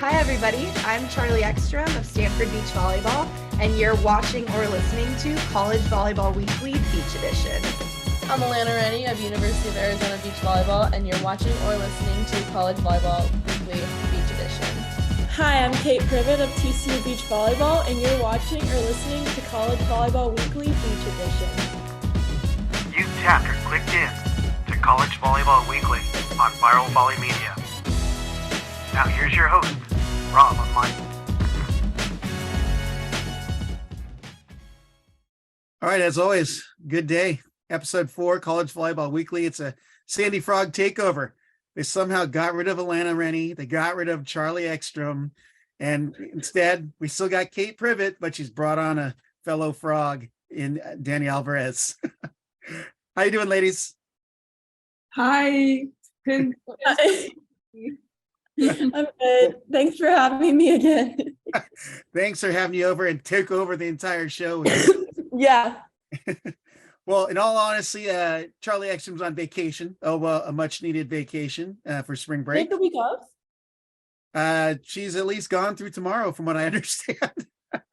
Hi, everybody. I'm Charlie Ekstrom of Stanford Beach Volleyball, and you're watching or listening to College Volleyball Weekly Beach Edition. I'm Alana Charlie of University of Arizona Beach Volleyball, and you're watching or listening to College Volleyball Weekly Beach Edition. Hi, I'm Kate Privett of TCU Beach Volleyball, and you're watching or listening to College Volleyball Weekly Beach Edition. You've tapped or clicked in to College Volleyball Weekly on Viral Volley Media. Now here's your host, Rob Online. All right, as always, good day. Episode 4, College Volleyball Weekly. It's a Sandy Frog takeover. They somehow got rid of Alana Rennie. They got rid of Charlie Ekstrom. And instead, we still got Kate Privett, but she's brought on a fellow frog in Dani Alvarez. How you doing, ladies? Hi. Good. I'm good. Thanks for having me again. Thanks for having you over and take over the entire show. Yeah. Well, in all honesty, Charlie Ekstrom's on vacation. A much needed vacation for spring break. Take the week off? She's at least gone through tomorrow, from what I understand.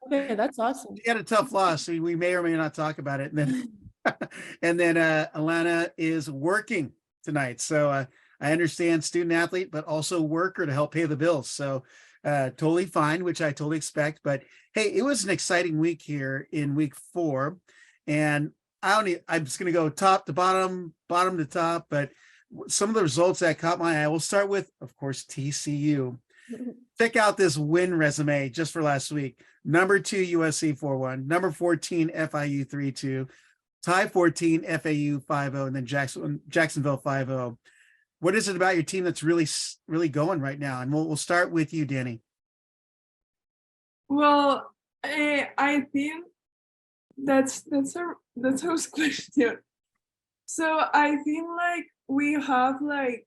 Okay, that's awesome. She had a tough loss, so we may or may not talk about it. And then Alana is working tonight. So I understand student athlete, but also worker to help pay the bills. So totally fine, which I totally expect. But hey, it was an exciting week here in week 4. And I'm just going to go top to bottom to top. But some of the results that caught my eye, we'll start with, of course, TCU. Check out this win resume just for last week. Number 2 USC 4-1, number 14 FIU 3-2, tie 14 FAU 5-0, and then Jacksonville 5-0. What is it about your team that's really going right now? And we'll start with you, Dani. Well, I think that's a hard question. So I think like we have like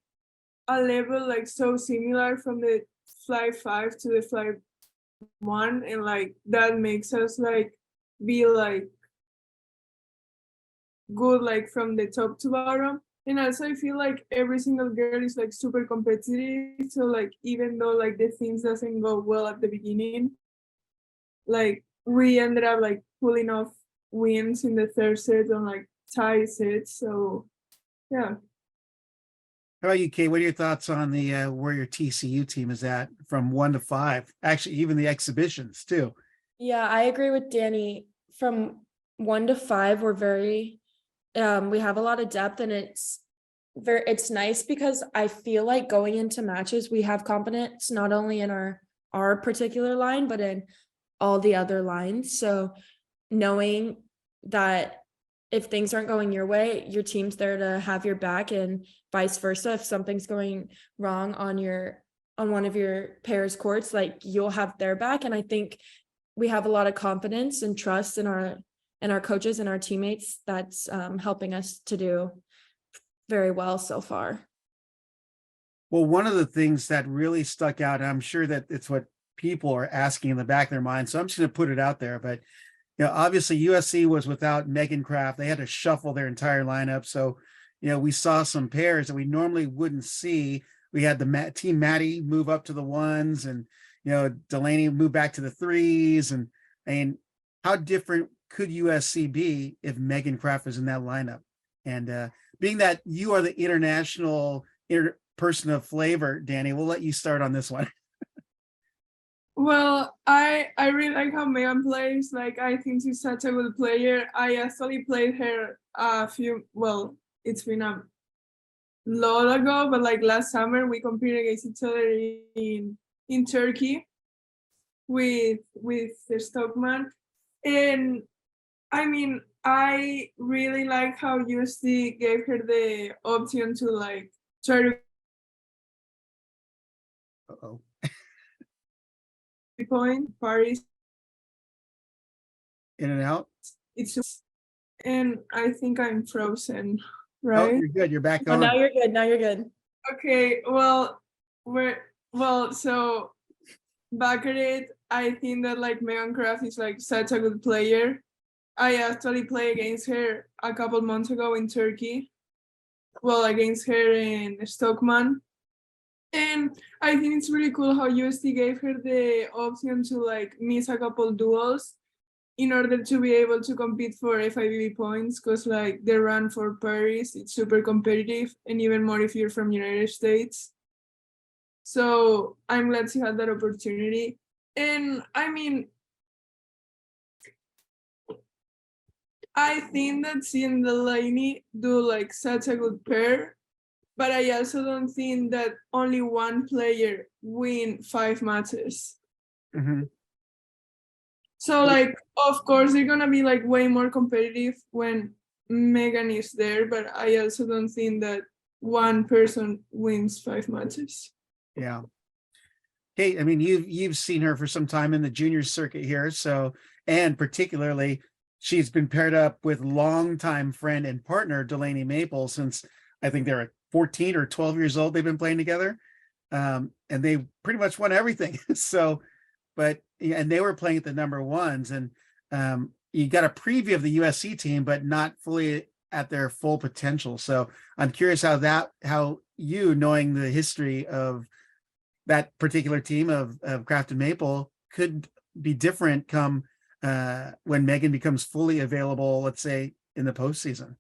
a level like so similar from the fly 5 to the fly 1, and like that makes us like be like good like from the top to bottom. And also I feel like every single girl is like super competitive. So like even though like the things doesn't go well at the beginning, like we ended up like pulling off wins in the third set on like tie sets. So yeah. How about you, Kate? What are your thoughts on the where your TCU team is at from 1 to 5? Actually, even the exhibitions too. Yeah, I agree with Dani. From 1 to 5, we're very we have a lot of depth, and it's nice because I feel like going into matches we have confidence not only in our particular line but in all the other lines. So knowing that if things aren't going your way, your team's there to have your back, and vice versa. If something's going wrong on one of your pairs' courts, like you'll have their back. And I think we have a lot of confidence and trust in our coaches and our teammates that's helping us to do very well so far. Well, one of the things that really stuck out, and I'm sure that it's what people are asking in the back of their mind, so I'm just going to put it out there, but obviously USC was without Megan Kraft. They had to shuffle their entire lineup. So, we saw some pairs that we normally wouldn't see. We had the team Maddie move up to the 1s, and, Delaney move back to the 3s. And how different could USC be if Megan Kraft was in that lineup? And being that you are the international person of flavor, Dani, we'll let you start on this one. Well, I really like how Megan plays. Like, I think she's such a good player. I actually played her it's been a lot ago, but like last summer we competed against each other in Turkey with the Stockman. And I mean, I really like how USD gave her the option to like try to point Paris In and out. And I think I'm frozen, Oh, right? you're good. You're back Oh, on. now you're good. Okay, so back at it, I think that like Megan Kraft is like such a good player. I actually played against her a couple months ago in Turkey. Well, against her in Stockman. And I think it's really cool how USD gave her the option to like miss a couple duels in order to be able to compete for FIVB points, because like the run for Paris, it's super competitive, and even more if you're from United States. So I'm glad she had that opportunity. And I mean, I think that she and Delaney do like such a good pair, but I also don't think that only one player win 5 matches. Mhm. So like, of course, they're gonna be like way more competitive when Megan is there, but I also don't think that one person wins 5 matches. Yeah. Hey, I mean, you've seen her for some time in the junior circuit here, so, and particularly she's been paired up with longtime friend and partner Delaney Maple since I think they were 14 or 12 years old. They've been playing together, and they pretty much won everything. So, but yeah, and they were playing at the number ones, and you got a preview of the USC team, but not fully at their full potential. So I'm curious how you, knowing the history of that particular team of Kraft and Maple, could be different come when Megan becomes fully available, let's say in the postseason.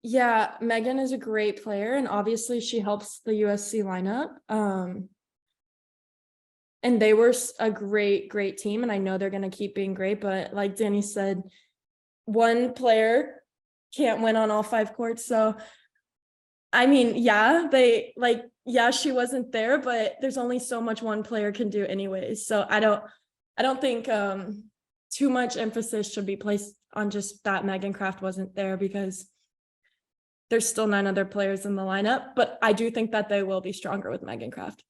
Yeah, Megan is a great player, and obviously she helps the USC lineup. And they were a great team, and I know they're going to keep being great, but like Dani said, one player can't win on all 5 courts. So, I mean, yeah, she wasn't there, but there's only so much one player can do anyways. So I don't think too much emphasis should be placed on just that Megan Kraft wasn't there, because there's still 9 other players in the lineup, but I do think that they will be stronger with Megan Kraft.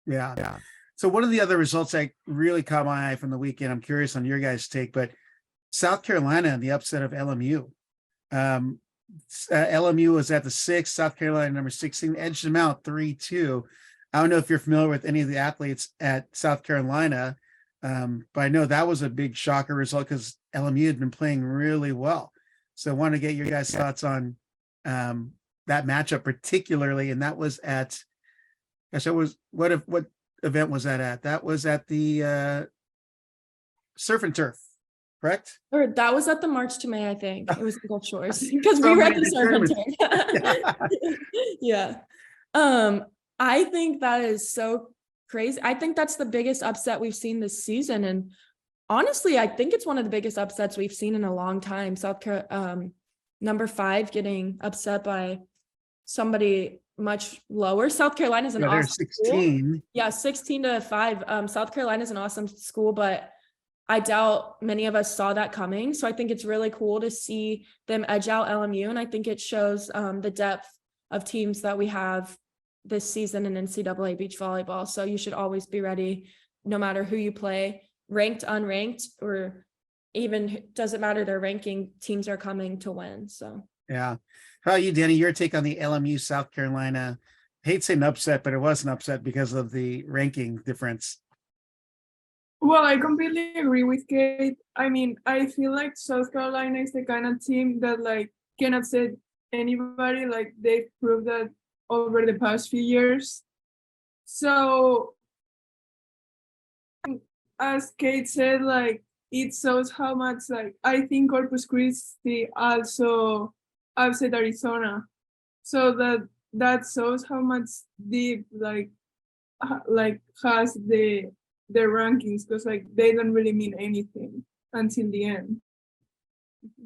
Yeah. So one of the other results that really caught my eye from the weekend, I'm curious on your guys' take, but South Carolina and the upset of LMU. LMU was at the 6, South Carolina number 16, edged them out 3-2. I don't know if you're familiar with any of the athletes at South Carolina, but I know that was a big shocker result because LMU had been playing really well. So I want to get your guys' thoughts on that matchup particularly, and that was at, gosh, that was what event was that at? That was at the Surf and Turf, correct? Or that was at the March to May, I think. It was in Gulf Shores because we were at the Surf and Turf. Yeah. I think that is so crazy. I think that's the biggest upset we've seen this season, and honestly, I think it's one of the biggest upsets we've seen in a long time. South Carolina, number 5, getting upset by somebody much lower. South Carolina is an awesome 16. School. Yeah, 16-5. South Carolina is an awesome school, but I doubt many of us saw that coming. So I think it's really cool to see them edge out LMU, and I think it shows the depth of teams that we have this season in NCAA beach volleyball. So you should always be ready, no matter who you play, ranked, unranked, or even doesn't matter their ranking, teams are coming to win. So yeah. How about you, Dani? Your take on the LMU South Carolina? I hate saying upset, but it was an upset because of the ranking difference. Well, I completely agree with Kate. I mean, I feel like South Carolina is the kind of team that like can upset anybody. Like they've proved that over the past few years. So as Kate said, like it shows how much, like, I think Corpus Christi also upset Arizona. So that shows how much deep like has the rankings, because like they don't really mean anything until the end.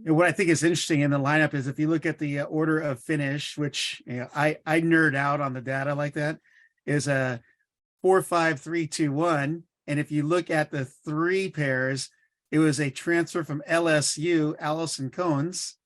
And what I think is interesting in the lineup is if you look at the order of finish, which I nerd out on the data like that, is a 4-5-3-2-1. And if you look at the 3 pairs, it was a transfer from LSU, Allison Cones,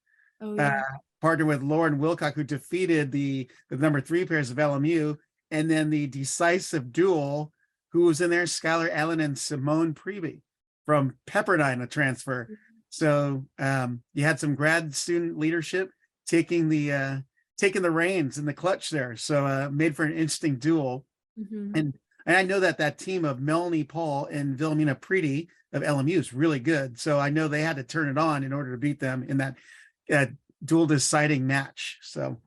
partnered with Lauren Wilcock, who defeated the number 3 pairs of LMU, and then the decisive duel, who was in there, Skylar Allen and Simone Prevey from Pepperdine, a transfer. So you had some grad student leadership taking the reins in the clutch there. So made for an interesting duel. mm-hmm. And I know that team of Melanie Paul and Vilhelmina Preety of LMU is really good. So I know they had to turn it on in order to beat them in that dual deciding match. So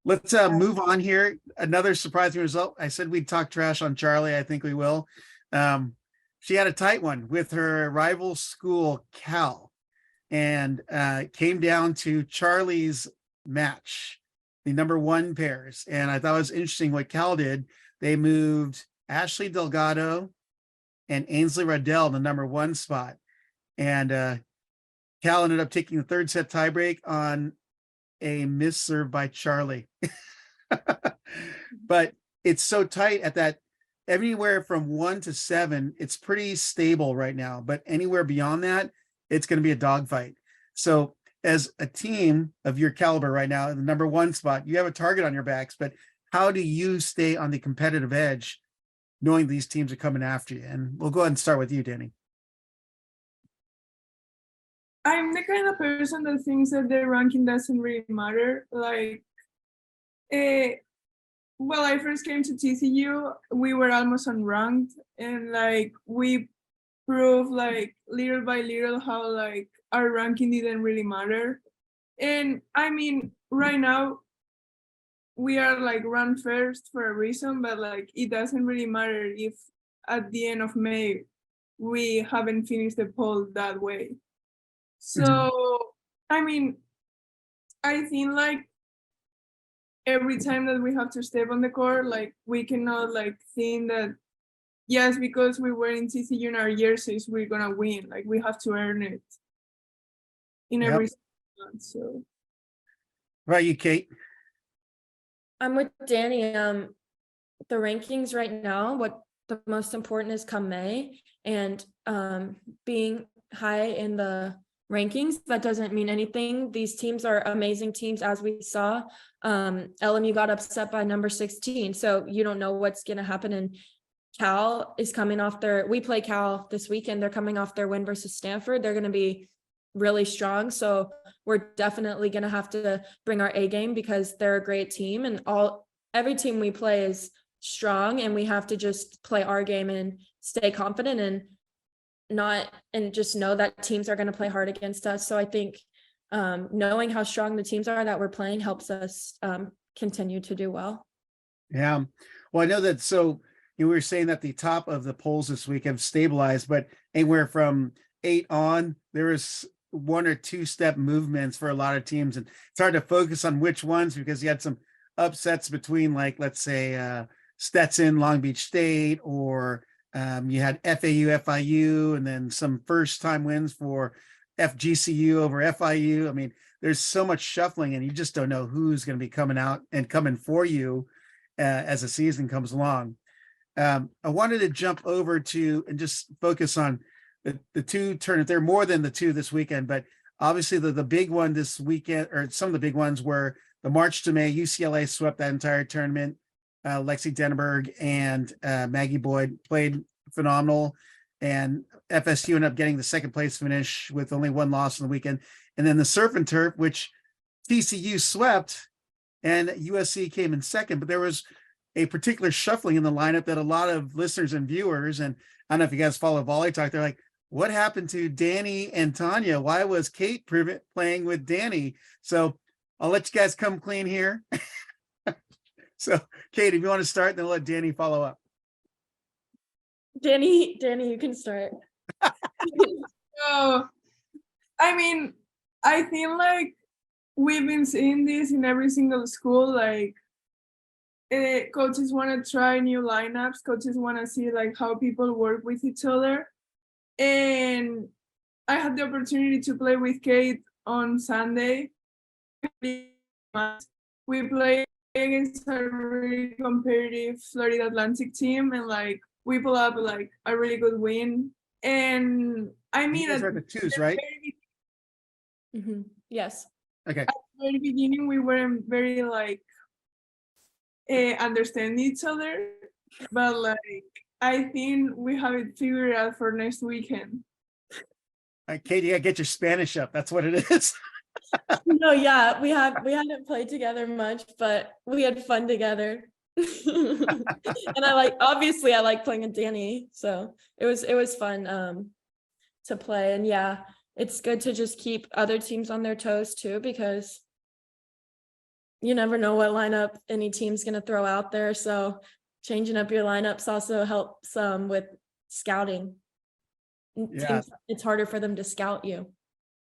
Let's move on here. Another surprising result. I said we'd talk trash on Charlie. I think we will. She had a tight one with her rival school, Cal, and came down to Charlie's match, the number 1 pairs. And I thought it was interesting what Cal did. They moved Ashley Delgado and Ainsley Riddell in the number 1 spot. And Cal ended up taking the 3rd set tiebreak on a miss serve by Charlie. But it's so tight at that, anywhere from 1 to 7, it's pretty stable right now. But anywhere beyond that, it's going to be a dogfight. So as a team of your caliber right now, in the number 1 spot, you have a target on your backs, but how do you stay on the competitive edge knowing these teams are coming after you? And we'll go ahead and start with you, Dani. I'm the kind of person that thinks that the ranking doesn't really matter. Like, well, I first came to TCU, we were almost unranked, and like we proved like little by little how like our ranking didn't really matter. And I mean, right now we are like ranked first for a reason, but like it doesn't really matter if at the end of May we haven't finished the poll that way. So, I mean, I think like every time that we have to step on the court, like we cannot like think that, yes, because we were in TCU in our jerseys, we're gonna win. Like we have to earn it in every month. So, Right, you, Kate. I'm with Dani. The rankings right now, what the most important is come May, and being high in the rankings, that doesn't mean anything. These teams are amazing teams, as we saw. LMU got upset by number 16, so you don't know what's going to happen. And Cal is coming off we play Cal this weekend. They're coming off their win versus Stanford. They're going to be really strong, so we're definitely going to have to bring our A game because they're a great team, and every team we play is strong, and we have to just play our game and stay confident and just know that teams are going to play hard against us. So I think knowing how strong the teams are that we're playing helps us continue to do well. Yeah. Well, I know that. So you were saying that the top of the polls this week have stabilized, but anywhere from 8 on, there was 1 or 2 step movements for a lot of teams. And it's hard to focus on which ones because you had some upsets between, like, let's say Stetson, Long Beach State, or you had FAU, FIU, and then some first time wins for FGCU over FIU. I mean, there's so much shuffling and you just don't know who's going to be coming out and coming for you as the season comes along. I wanted to jump over to and just focus on the 2 tournaments. There are more than the 2 this weekend, but obviously the big one this weekend, or some of the big ones, were the March to May. UCLA swept that entire tournament. Lexi Denneberg and Maggie Boyd played phenomenal, and FSU ended up getting the 2nd place finish with only 1 loss on the weekend. And then the surf and turf, which TCU swept, and USC came in 2nd, but there was a particular shuffling in the lineup that a lot of listeners and viewers, and I don't know if you guys follow Volley Talk, they're like, what happened to Dani and Tanya? Why was Kate Privett playing with Dani? So I'll let you guys come clean here. So, Kate, if you want to start, then I'll let Dani follow up. Dani, you can start. so I mean, I feel like we've been seeing this in every single school. Like, coaches want to try new lineups. Coaches want to see like how people work with each other. And I had the opportunity to play with Kate on Sunday. We played against a really competitive Florida Atlantic team, and like we pull up like a really good win. And I mean, these are the 2s, right? Yes. Okay. At the very beginning, we weren't very like understand each other, but like I think we have it figured out for next weekend. Kate, you gotta get your Spanish up. That's what it is. No, yeah, we hadn't played together much, but we had fun together. And I like playing with Dani, so it was fun to play. And yeah, it's good to just keep other teams on their toes too, because you never know what lineup any team's going to throw out there. So changing up your lineups also helps with scouting. Yeah. It's harder for them to scout you.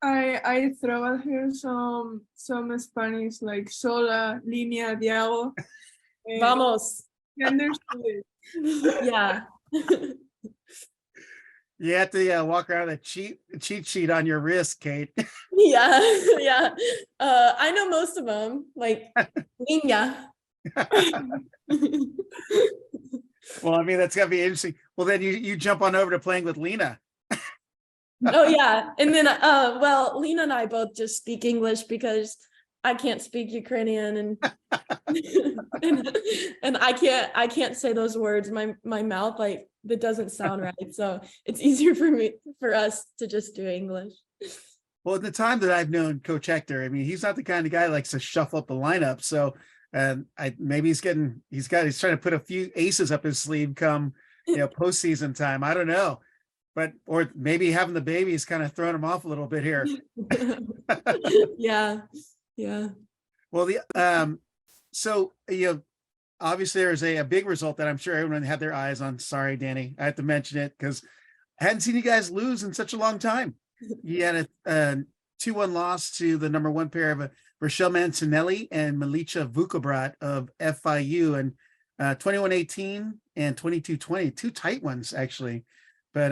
I throw out here some Spanish like sola, línea, diablo. Vamos. Understood. Yeah. You have to walk around with a cheat sheet on your wrist, Kate. Yeah. Yeah. I know most of them, like Niña. Well, I mean, that's gotta be interesting. Well, then you jump on over to playing with Lena. Oh yeah. And then well, Lena and I both just speak English because I can't speak Ukrainian and and I can't say those words. My mouth, like, that doesn't sound right. So it's easier for us to just do English. Well, at the time that I've known Coach Hector, I mean, he's not the kind of guy that likes to shuffle up the lineup. So maybe he's trying to put a few aces up his sleeve come postseason time. I don't know. But or maybe having the baby is kind of throwing him off a little bit here. Yeah. Well, so obviously there's a big result that I'm sure everyone had their eyes on. Sorry, Dani, I have to mention it because I hadn't seen you guys lose in such a long time. You had a 2-1 loss to the number 1 pair of Rochelle Mancinelli and Milica Vukobrat of FIU, and 21-18 and 22-20, 2 tight ones actually. But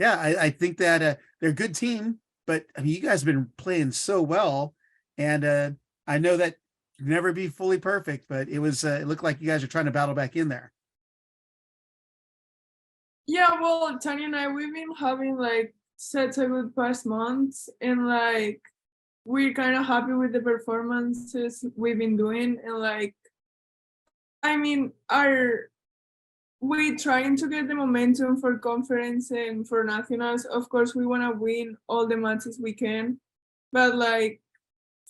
I think that they're a good team, but I mean, you guys have been playing so well, and I know that you'll never be fully perfect, but it looked like you guys are trying to battle back in there. Yeah, well, Tanya and I, we've been having like such a good past months, and like we're kind of happy with the performances we've been doing, and like, I mean, we're trying to get the momentum for conference and for nationals. Of course, we want to win all the matches we can, but like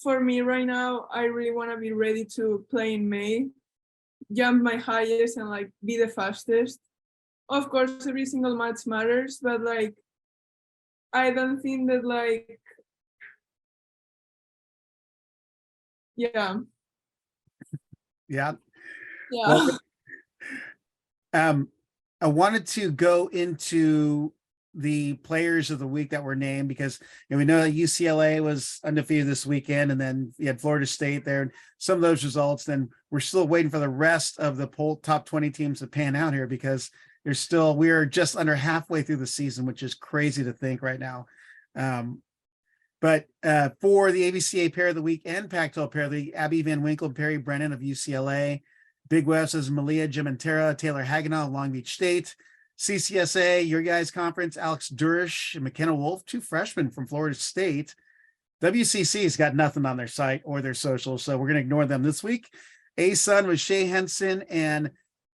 for me right now, I really want to be ready to play in May, jump my highest, and like be the fastest. Of course, every single match matters, but like I don't think that like yeah. Well, I wanted to go into the players of the week that were named because we know that UCLA was undefeated this weekend, and then you had Florida State there, and some of those results. Then we're still waiting for the rest of the top 20 teams to pan out here because we are just under halfway through the season, which is crazy to think right now. But for the AVCA pair of the week and Pac-12 pair of the week, Abby Van Winkle and Perry Brennan of UCLA. Big West is Malia Gementera, Taylor Hagenow of Long Beach State. CCSA, your guys' conference, Alex Durish and McKenna Wolf, 2 freshmen from Florida State. WCC's got nothing on their site or their socials, so we're going to ignore them this week. A-Sun was Shay Henson and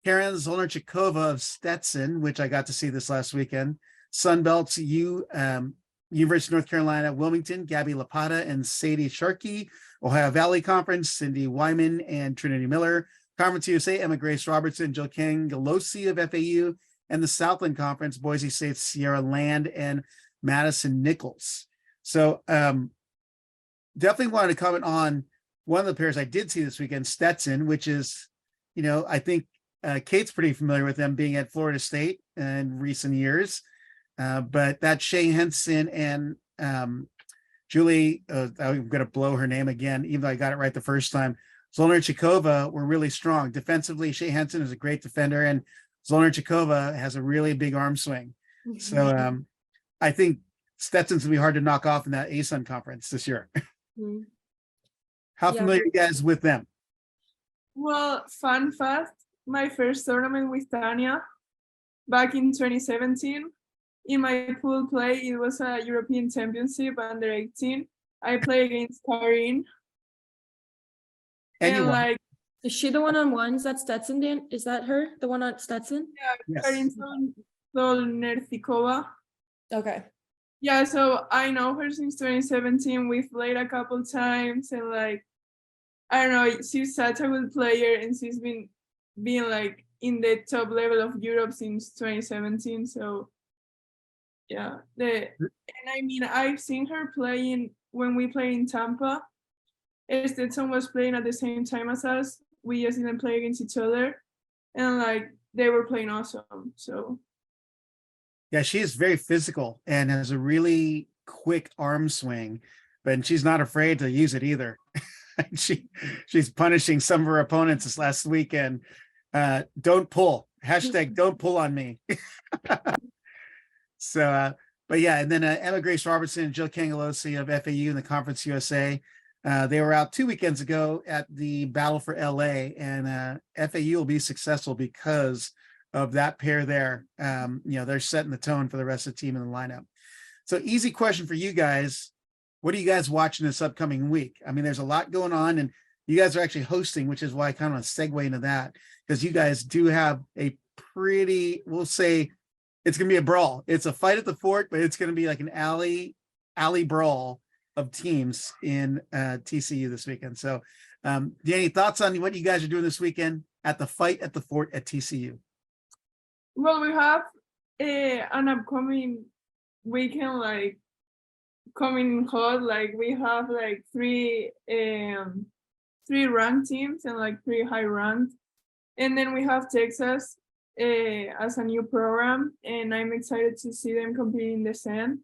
Karen Zolnarchikova of Stetson, which I got to see this last weekend. Sunbelt's University of North Carolina, Wilmington, Gabby Lapata and Sadie Sharkey. Ohio Valley Conference, Cindy Wyman and Trinity Miller. Conference USA, Emma Grace Robertson, Jill Galosi of FAU, and the Southland Conference, Boise State's Sierra Land and Madison Nichols. So definitely wanted to comment on one of the pairs I did see this weekend, Stetson, which is, I think Kate's pretty familiar with them being at Florida State in recent years. But that Shay Henson and Julie, I'm going to blow her name again, even though I got it right the first time. Zolnarchikova were really strong. Defensively, Shay Henson is a great defender, and Zolnarchikova has a really big arm swing. So I think Stetson's going to be hard to knock off in that A-Sun conference this year. How familiar are you guys with them? Well, fun fact, my first tournament with Tanya back in 2017, in my pool play, it was a European Championship under 18. I played against Karin. And you won. like, is she the one on ones at Stetson, Dan? Is that her? The one on Stetson? Yeah, Yes. Karin Zolnarchikova. Okay. Yeah, so I know her since 2017. We've played a couple times, and like, I don't know, she's such a good player, and she's been like in the top level of Europe since 2017. So yeah, and I mean, I've seen her playing when we play in Tampa, Stetson was playing at the same time as us. We just didn't play against each other, and like they were playing awesome. So Yeah, she is very physical and has a really quick arm swing, but she's not afraid to use it either. She's punishing some of her opponents this last weekend. Don't pull. Hashtag don't pull on me. So, but yeah, and then Emma Grace Robertson and Jill Cangalosi of FAU in the Conference USA. They were out 2 weekends ago at the Battle for LA, and FAU will be successful because of that pair there. They're setting the tone for the rest of the team in the lineup. So easy question for you guys. What are you guys watching this upcoming week? I mean, there's a lot going on, and you guys are actually hosting, which is why I kind of want to segue into that, because you guys do have a pretty, we'll say it's going to be a brawl. It's a fight at the fort, but it's going to be like an alley brawl of teams in TCU this weekend. So Dani, thoughts on what you guys are doing this weekend at the fight at the fort at TCU? well, we have an upcoming weekend like coming hot. Like we have like three ranked teams and like 3 high ranked, and then we have Texas as a new program, and I'm excited to see them compete in the sand.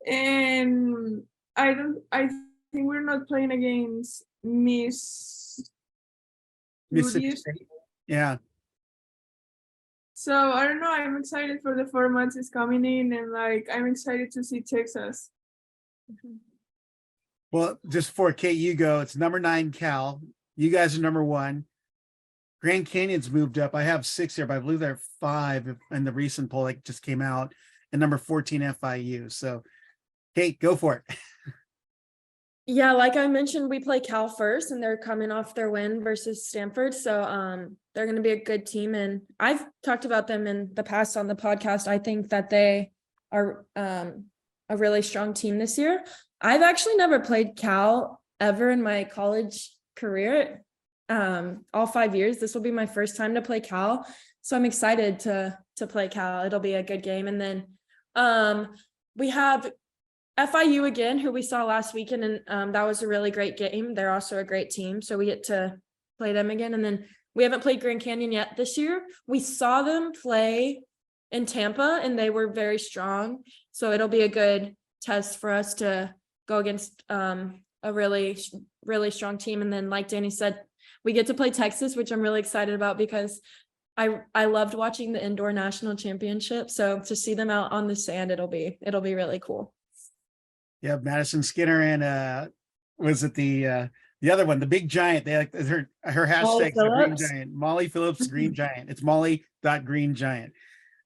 And I think we're not playing against Mississippi Mississippi. State. Yeah. So I don't know. I'm excited for the 4 matches coming in, and like I'm excited to see Texas. Well, just before Kate, you go, it's number 9 Cal. You guys are number 1. Grand Canyon's moved up. I have 6 here, but I believe they're 5 in the recent poll that just came out, and number 14 FIU. So Kate, go for it. Yeah, like I mentioned, we play Cal first, and they're coming off their win versus Stanford. So they're going to be a good team. And I've talked about them in the past on the podcast. I think that they are a really strong team this year. I've actually never played Cal ever in my college career. All 5 years. This will be my first time to play Cal. So I'm excited to play Cal. It'll be a good game. And then we have FIU again, who we saw last weekend, and that was a really great game. They're also a great team, so we get to play them again. And then we haven't played Grand Canyon yet this year. We saw them play in Tampa, and they were very strong. So it'll be a good test for us to go against a really, really strong team. And then, like Dani said, we get to play Texas, which I'm really excited about because I loved watching the indoor national championship. So to see them out on the sand, it'll be really cool. Yeah, Madison Skinner and was it the other one, the big giant? They like her hashtag Green Giant, Molly Phillips Green Giant. It's Molly.Green Giant.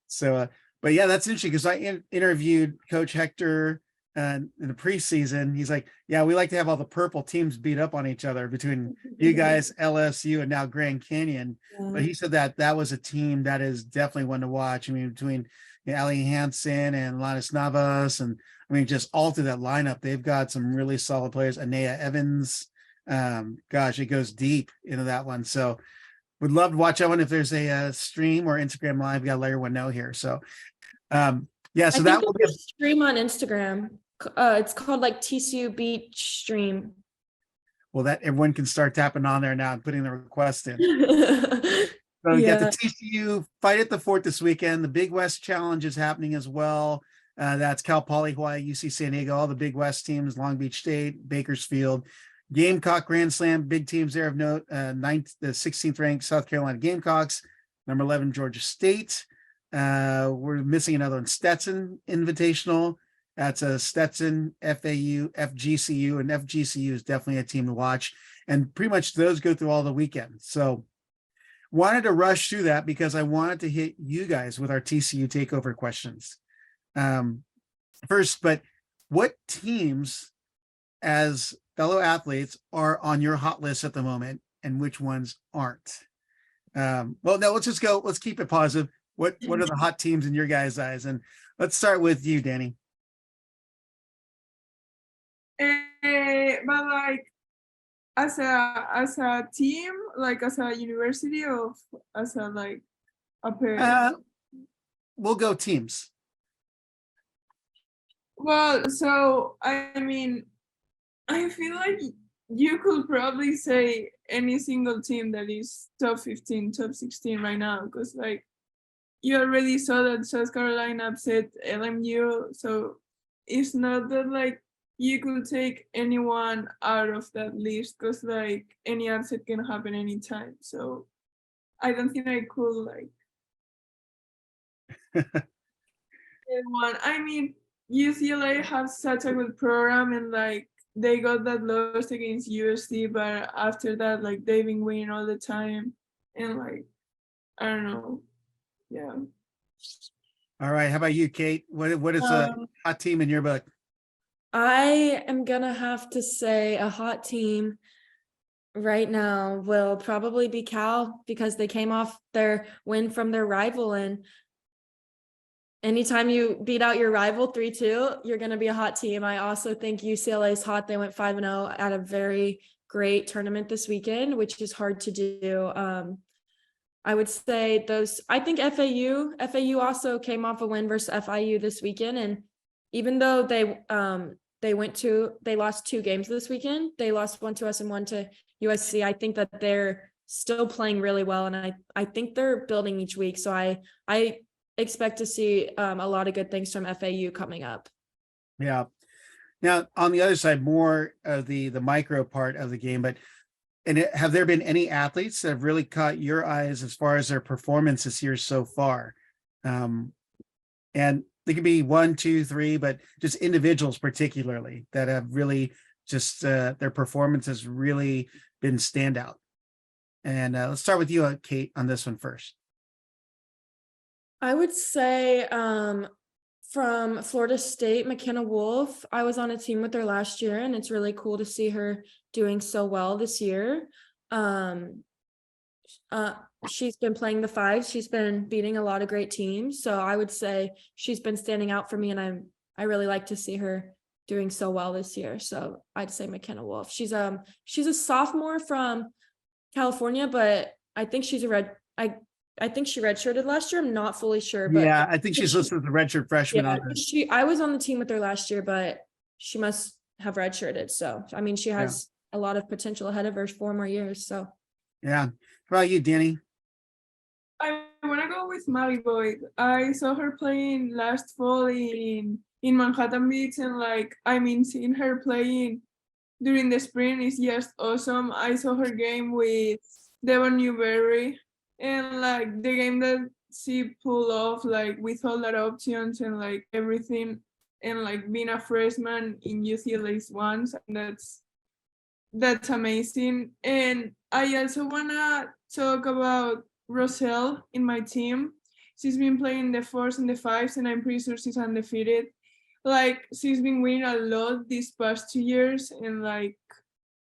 So, but yeah, that's interesting because I interviewed Coach Hector in the preseason. He's like, yeah, we like to have all the purple teams beat up on each other between you guys, LSU, and now Grand Canyon. Yeah. But he said that was a team that is definitely one to watch. I mean, between Ali Hansen and Lannis Navas, and I mean, just all through that lineup, they've got some really solid players. Anea Evans, gosh, it goes deep into that one. So would love to watch that one. If there's a stream or Instagram live, we got to let everyone know here. So yeah, so that will be a stream on Instagram. It's called like TCU Beach Stream. Well, that everyone can start tapping on there now and putting the request in. So we got the TCU fight at the fort this weekend. The Big West Challenge is happening as well. That's Cal Poly, Hawaii, UC San Diego, all the Big West teams, Long Beach State, Bakersfield, Gamecock Grand Slam, big teams there of note. The 16th ranked South Carolina Gamecocks, number 11 Georgia State. We're missing another one, Stetson Invitational. That's a Stetson, FAU, FGCU, and FGCU is definitely a team to watch. And pretty much those go through all the weekend. So wanted to rush through that because I wanted to hit you guys with our TCU takeover questions. First, but what teams as fellow athletes are on your hot list at the moment and which ones aren't? Well, no, let's keep it positive. What are the hot teams in your guys' eyes? And let's start with you, Dani. But like as a team, like as a university, or as a like a pair? We'll go teams. Well, so I mean, I feel like you could probably say any single team that is top 15, top 16 right now, because like you already saw that South Carolina upset LMU, so it's not that like you could take anyone out of that list, because like any upset can happen anytime. So I don't think I could like one. I mean, UCLA has such a good program, and like they got that loss against USC, but after that, like they've been winning all the time, and like I don't know, yeah. All right. How about you, Kate? What is a hot team in your book? I am gonna have to say a hot team right now will probably be Cal, because they came off their win from their rival, and anytime you beat out your rival 3-2, you're going to be a hot team. I also think UCLA is hot. They went 5-0 at a very great tournament this weekend, which is hard to do. I would say I think FAU also came off a win versus FIU this weekend. And even though they lost 2 games this weekend, they lost one to us and one to USC. I think that they're still playing really well. And I think they're building each week. So I expect to see a lot of good things from FAU coming up. Yeah. Now on the other side, more of the micro part of the game, but have there been any athletes that have really caught your eyes as far as their performance this year so far? And they could be 1, 2, 3, but just individuals particularly that have really just their performance has really been standout. And let's start with you, Kate, on this one first. I would say from Florida State, McKenna Wolf. I was on a team with her last year, and it's really cool to see her doing so well this year. She's been playing the 5s. She's been beating a lot of great teams. So I would say she's been standing out for me, and I really like to see her doing so well this year. So I'd say McKenna Wolf. She's a sophomore from California, but I think she's I think she redshirted last year. I'm not fully sure, but yeah, I think she's listed as a redshirt freshman. Yeah, I was on the team with her last year, but she must have redshirted. So I mean, she has a lot of potential ahead of her, 4 more years. So yeah. How about you, Dani? I want to go with Maddie Boyd. I saw her playing last fall in Manhattan Beach, and like I mean, seeing her playing during the spring is just awesome. I saw her game with Devon Newberry, and like the game that she pulled off, like with all that options and like everything, and like being a freshman in UCLA's ones, and that's amazing. And I also wanna talk about Rochelle in my team. She's been playing the 4s and the 5s, and I'm pretty sure she's undefeated. Like she's been winning a lot these past 2 years, and like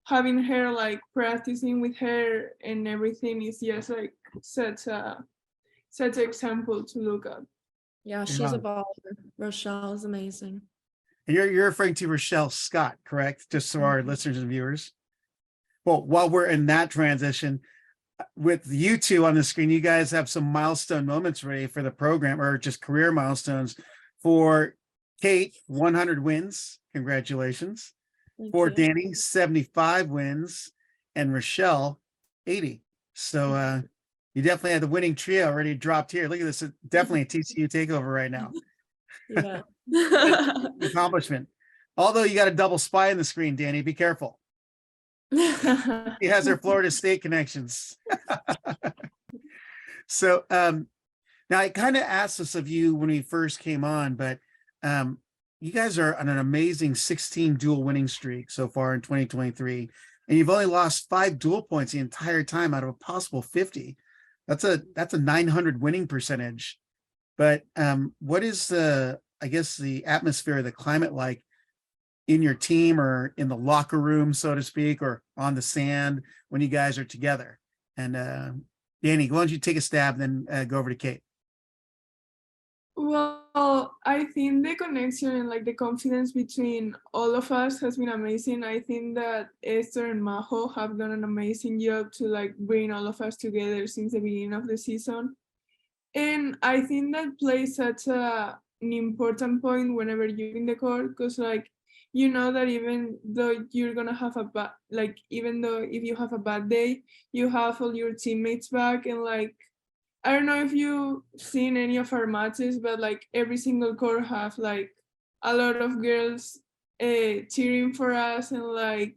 having her like practicing with her and everything is just like such an example to look at. Yeah, she's a baller. Rochelle is amazing. And you're referring to Rochelle Scott, correct? Just so our listeners and viewers. Well, while we're in that transition, with you two on the screen, you guys have some milestone moments ready for the program, or just career milestones. For Kate, 100 wins. Congratulations. For Dani, 75 wins, and Rochelle, 80. So you definitely had the winning trio already dropped here. Look at this. It's definitely a TCU takeover right now. Yeah. Accomplishment. Although you got a double spy in the screen, Dani, be careful. He has her Florida State connections. So now I kind of asked this of you when we first came on, but you guys are on an amazing 16 dual winning streak so far in 2023, and you've only lost 5 dual points the entire time out of a possible 50. That's a 900 winning percentage. But what is the atmosphere, the climate like in your team, or in the locker room, so to speak, or on the sand when you guys are together? And Dani, why don't you take a stab, then go over to Kate. Well, I think the connection and like the confidence between all of us has been amazing. I think that Esther and Majo have done an amazing job to like bring all of us together since the beginning of the season. And I think that plays such an important point whenever you're in the court, because like you know that even though you're gonna have a bad, like even though if you have a bad day, you have all your teammates back. And like, I don't know if you've seen any of our matches, but like every single court have like a lot of girls cheering for us. And like,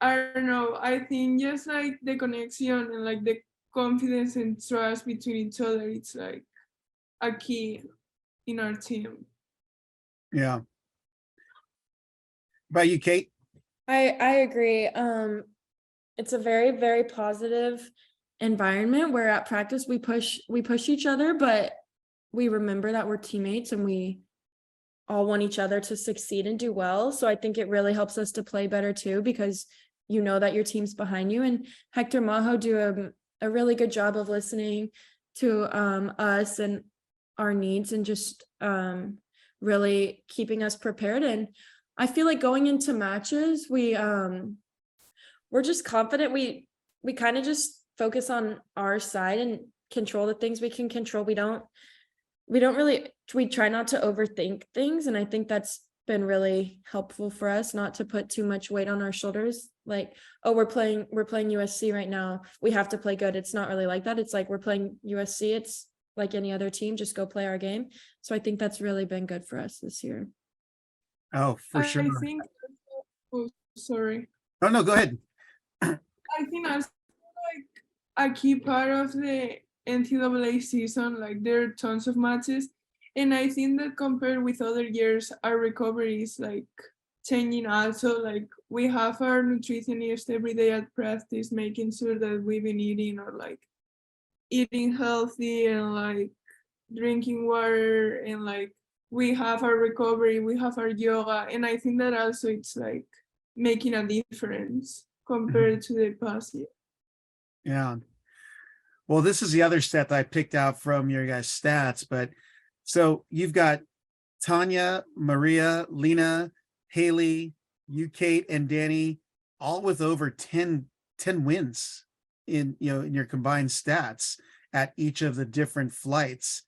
I don't know, I think just like the connection and like the confidence and trust between each other, it's like a key in our team. Yeah. About you, Kate? I agree. It's a very, very positive environment where at practice we push each other, but we remember that we're teammates and we all want each other to succeed and do well. So I think it really helps us to play better too, because you know that your team's behind you. And Hector Majo do a really good job of listening to us and our needs and just really keeping us prepared. And I feel like going into matches, we're just confident. We kind of just focus on our side and control the things we can control. We try not to overthink things. And I think that's been really helpful for us, not to put too much weight on our shoulders. Like, oh, we're playing USC right now, we have to play good. It's not really like that. It's like, we're playing USC. It's like any other team, just go play our game. So I think that's really been good for us this year. Oh, for sure. I think, oh, sorry. Oh, no, go ahead. I think that's like a key part of the NCAA season. Like, there are tons of matches. And I think that compared with other years, our recovery is like changing also. Like, we have our nutritionist every day at practice, making sure that we've been eating or like eating healthy and like drinking water, and like we have our recovery, we have our yoga. And I think that also it's like making a difference compared to the past year. Yeah. Well, this is the other stat that I picked out from your guys' stats, but so you've got Tanya, Maria, Lena, Haley, you, Kate, and Dani, all with over 10 wins in your combined stats at each of the different flights.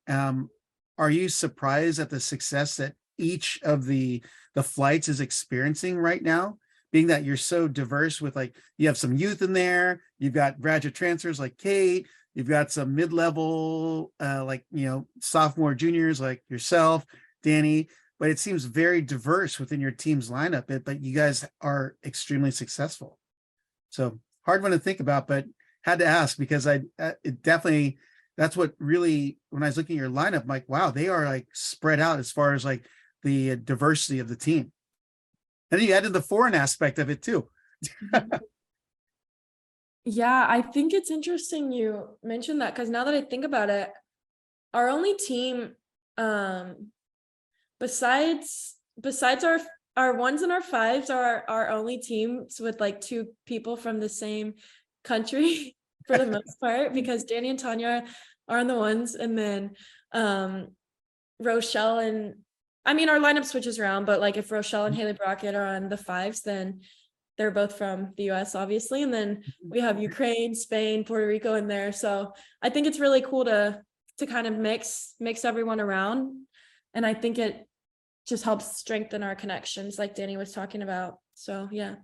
Are you surprised at the success that each of the flights is experiencing right now, being that you're so diverse with, like, you have some youth in there, you've got graduate transfers like Kate, you've got some mid-level, sophomore, juniors like yourself, Dani, but it seems very diverse within your team's lineup, but you guys are extremely successful. So hard one to think about, but had to ask because it definitely, that's what really, when I was looking at your lineup, I'm like, wow, they are like spread out as far as like the diversity of the team. And then you added the foreign aspect of it too. Yeah, I think it's interesting you mentioned that, because now that I think about it, our only team, besides our ones and our fives are our only teams with like two people from the same country for the most part, because Dani and Tanya are on the ones, and then Rochelle and, I mean, our lineup switches around, but like if Rochelle and Haley Brockett are on the fives, then they're both from the US, obviously. And then we have Ukraine, Spain, Puerto Rico in there. So I think it's really cool to kind of mix everyone around. And I think it just helps strengthen our connections, like Dani was talking about. So, yeah.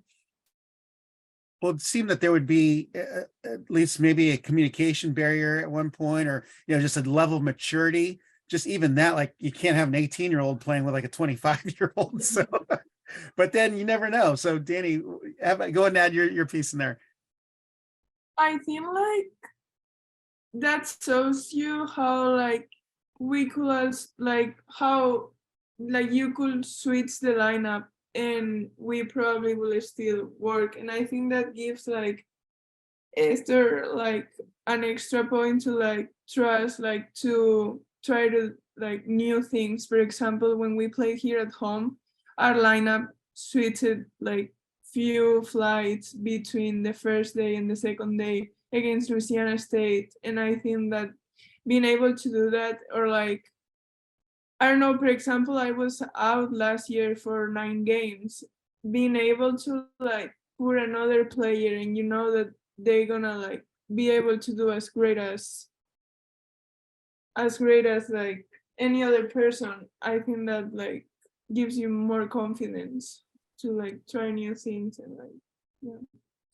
Well, it seemed that there would be at least maybe a communication barrier at one point, or, just a level of maturity. Just even that, like, you can't have an 18-year-old playing with like a 25-year-old. So, but then you never know. So Dani, go ahead and add your piece in there. I think like that shows you how like we could like how like you could switch the lineup and we probably will still work. And I think that gives like Esther like an extra point to like trust, like to try to like new things. For example, when we play here at home, our lineup switched like few flights between the first day and the second day against Louisiana State. And I think that being able to do that, or like, I don't know, for example, I was out last year for 9 games, being able to like put another player and you know that they're gonna like be able to do as great as like any other person. I think that like gives you more confidence to like try new things and like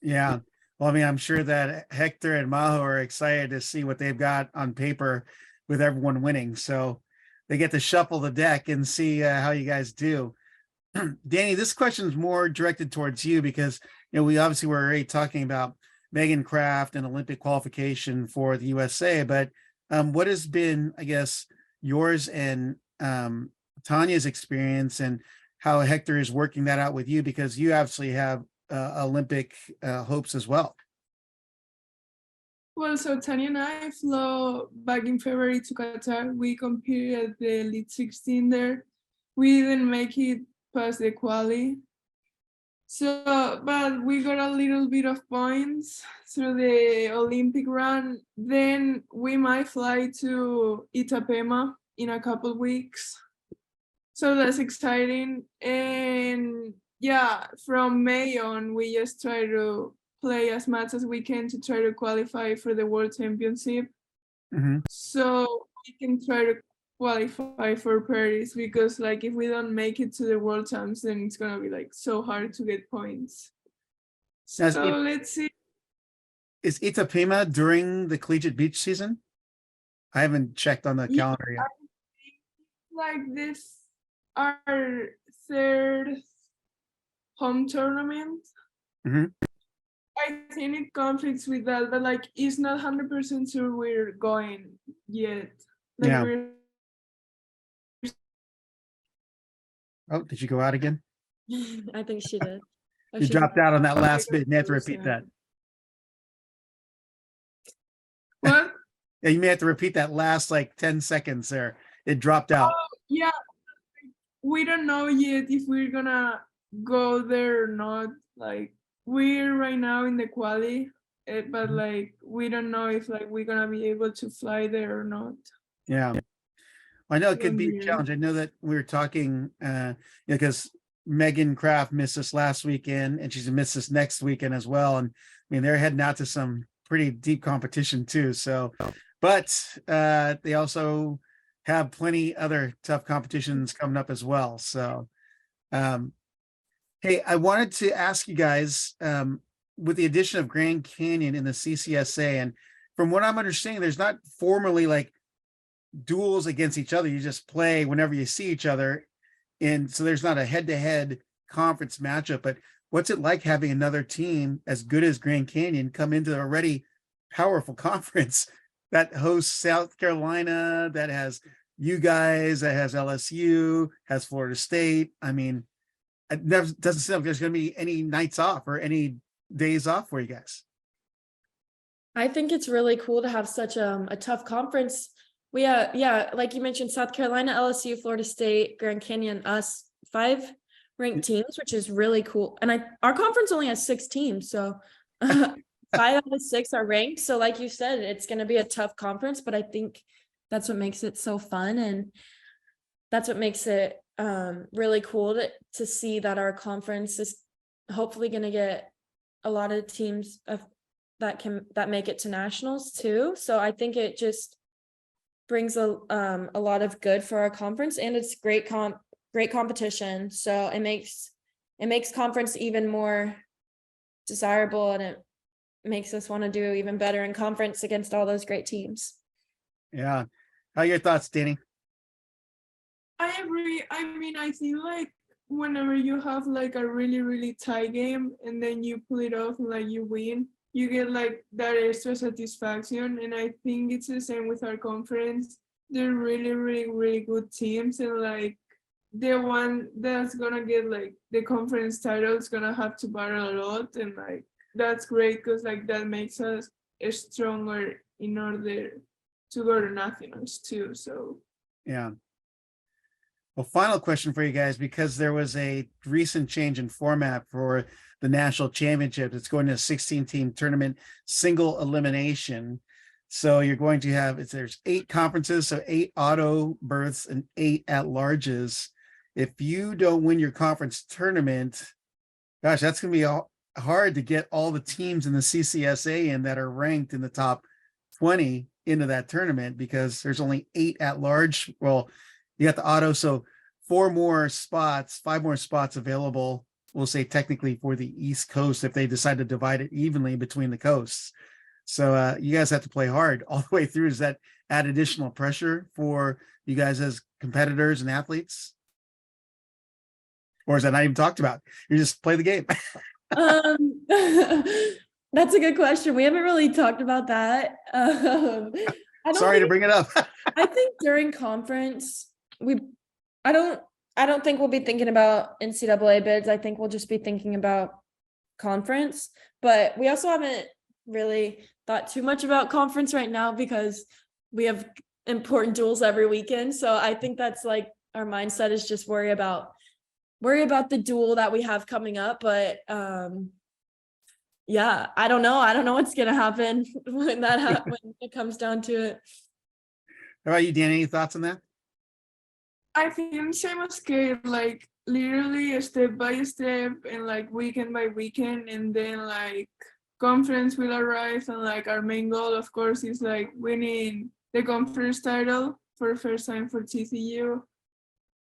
Yeah. Well, I mean, I'm sure that Hector and Majo are excited to see what they've got on paper with everyone winning. So they get to shuffle the deck and see how you guys do. Dani, this question is more directed towards you because, we obviously were already talking about Megan Kraft and Olympic qualification for the USA, but what has been, I guess, yours and Tanya's experience and how Hector is working that out with you, because you obviously have Olympic hopes as well. Well, so Tanya and I flew back in February to Qatar. We competed at the Elite 16 there. We didn't make it past the quali. So, but we got a little bit of points through the Olympic run. Then we might fly to Itapema in a couple weeks. So that's exciting. And yeah, from May on, we just try to play as much as we can to try to qualify for the World Championship. Mm-hmm. So we can try to qualify for Paris, because like if we don't make it to the World Champs, then it's gonna be like so hard to get points. So let's see. Is Itapema during the collegiate beach season? I haven't checked on the calendar yet. Like this, our third home tournament. Mm-hmm. I think it conflicts with that, but like it's not 100% sure we're going yet. Like Yeah. Oh, did you go out again? I think she did. Oh, You she dropped did. out on that last bit. You have to repeat that. What? Yeah, you may have to repeat that last like 10 seconds there. It dropped out. Yeah, we don't know yet if we're gonna go there or not. Like we're right now in the quali, but like we don't know if like we're gonna be able to fly there or not. Yeah. I know it could be a Weird. challenge. I know that we were talking because Megan Kraft missed us last weekend and she's missed us next weekend as well. And I mean, they're heading out to some pretty deep competition too. So, but they also have plenty other tough competitions coming up as well. So, hey, I wanted to ask you guys, with the addition of Grand Canyon in the CCSA, and from what I'm understanding, there's not formally like duels against each other. You just play whenever you see each other. And so there's not a head-to-head conference matchup, but what's it like having another team as good as Grand Canyon come into the already powerful conference that hosts South Carolina, that has you guys, that has LSU, has Florida State? I mean, it never doesn't seem like there's going to be any nights off or any days off for you guys. I think it's really cool to have such a tough conference. We yeah, like you mentioned, South Carolina, LSU, Florida State, Grand Canyon, us, 5 ranked teams, which is really cool. And our conference only has 6 teams, so 5 out of 6 are ranked. So like you said, it's going to be a tough conference, but I think that's what makes it so fun, and that's what makes it really cool to see that our conference is hopefully going to get a lot of teams that make it to nationals too. So I think it just brings a lot of good for our conference, and it's great competition. So it makes conference even more desirable, and it makes us want to do even better in conference against all those great teams. Yeah. How are your thoughts, Dani? I agree. I mean, I feel like whenever you have like a really, really tight game and then you pull it off and like you win, you get like that extra satisfaction. And I think it's the same with our conference. They're really, really, really good teams, and like the one that's gonna get like the conference title is gonna have to battle a lot, and like that's great because like that makes us stronger in order to go to nationals too. So Yeah. Well, final question for you guys, because there was a recent change in format for the national championship. It's going to a 16-team tournament, single elimination. So you're going to have, there's 8 conferences, so 8 auto berths and 8 at-larges. If you don't win your conference tournament, gosh, that's going to be hard to get all the teams in the CCSA in that are ranked in the top 20 into that tournament, because there's only 8 at-large. Well, you got the auto, so 5 more spots available. We'll say technically for the East Coast if they decide to divide it evenly between the coasts. So you guys have to play hard all the way through. Does that add additional pressure for you guys as competitors and athletes? Or is that not even talked about? You just play the game. That's a good question. We haven't really talked about that. Sorry to bring it up. I think during conference, I don't think we'll be thinking about NCAA bids. I think we'll just be thinking about conference. But we also haven't really thought too much about conference right now because we have important duels every weekend. So I think that's like our mindset is just worry about the duel that we have coming up. But yeah, I don't know what's gonna happen when when it comes down to it. How about you, Dan? Any thoughts on that? I think same as Kate, like literally step by step and like weekend by weekend, and then like conference will arise, and like our main goal of course is like winning the conference title for the first time for TCU,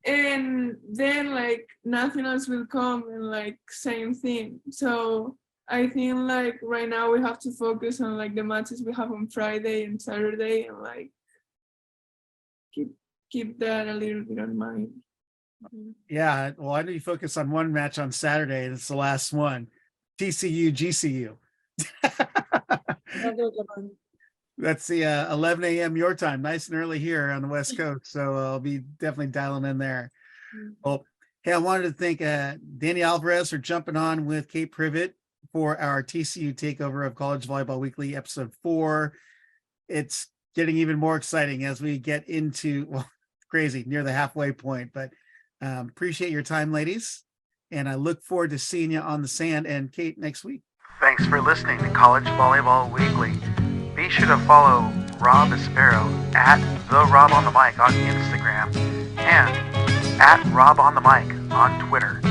and then like nothing else will come, and like same thing. So I think like right now we have to focus on like the matches we have on Friday and Saturday, and like keep that a little bit in mind. Yeah, well, I know you focus on one match on Saturday, and it's the last one. TCU, GCU. That's the 11 a.m. your time, nice and early here on the West Coast. So I'll be definitely dialing in there. Well, hey, I wanted to thank Dani Alvarez for jumping on with Kate Privett for our TCU takeover of College Volleyball Weekly, episode 4. It's getting even more exciting as we get into, well, crazy, near the halfway point, but appreciate your time, ladies. And I look forward to seeing you on the sand and Kate next week. Thanks for listening to College Volleyball Weekly. Be sure to follow Rob Aspero at the Rob on the Mic on Instagram and at Rob on the Mic on Twitter.